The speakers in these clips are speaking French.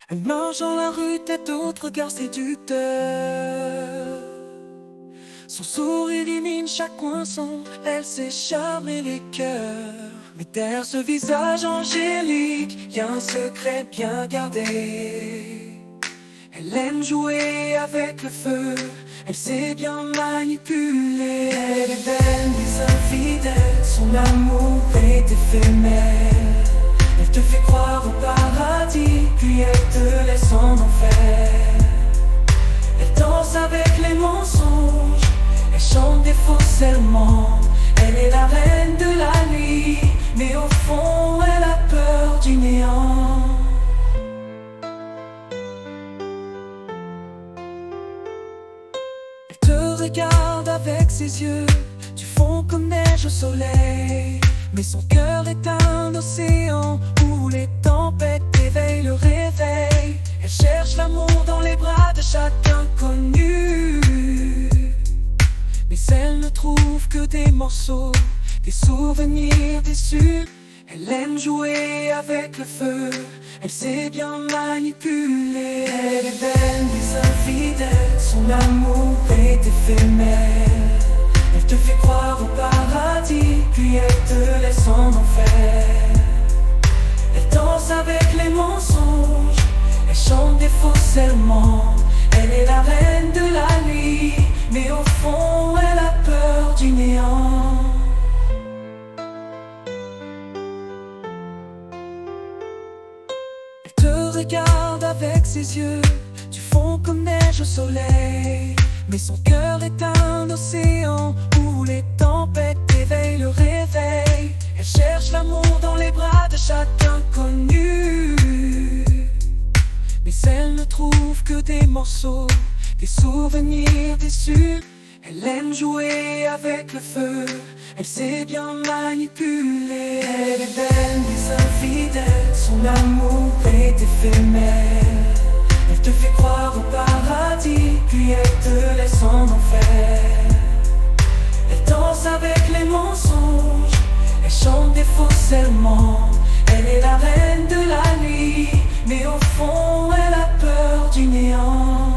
Elle marche dans la rue, tête haute, regard séducteur. Son sourire illumine chaque coin sombre, elle sait charmer les cœurs. Mais derrière ce visage angélique, y a un secret bien gardé. Elle aime jouer avec le feu, elle sait bien manipuler. Elle est belle mais infidèle, son amour est éphémère. Elle te fait croire au paradis, puis elle te laisse en enfer. Elle danse avec les mensonges, elle chante des faux serments. Elle est la reine de la nuit, mais au fond elle a peur du néant. Elle te regarde avec ses yeux, du fond comme neige au soleil. Mais son cœur est un océan où les tempêtes éveillent le réveil. Elle cherche l'amour dans les bras de chaque inconnu, mais elle ne trouve que des morceaux, des souvenirs déçus. Elle aime jouer avec le feu, elle sait bien manipuler. Elle est belle mais infidèle, son amour est éphémère. Elle te fait croire au paradis, puis elle te laisse en enfer. Elle danse avec les mensonges, elle chante des faux serments. Elle est la reine de la nuit, mais au fond elle a peur du néant. Elle te regarde avec ses yeux, du fond comme neige au soleil. Mais son cœur est un océan où les tempêtes éveillent le réveil. Elle cherche l'amour dans les bras de chaque inconnu, mais elle ne trouve que des morceaux, des souvenirs déçus. Elle aime jouer avec le feu, elle sait bien manipuler. Elle est belle mais infidèle, son amour est éphémère. Elle te fait croire au paradis, puis elle te laisse en enfer. Elle danse avec les mensonges, elle chante des faux serments. Elle est la reine de la nuit, mais au fond elle a peur du néant.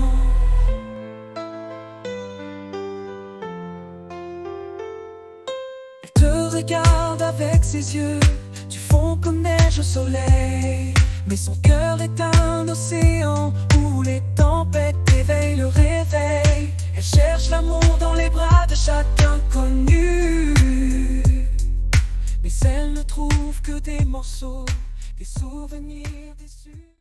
Elle te regarde avec ses yeux, du fond comme neige au soleil. Mais son cœur est un océan où les tempêtes éveillent le réveil. Elle cherche l'amour dans les bras de chaque inconnu, mais elle ne trouve que des morceaux, des souvenirs déçus.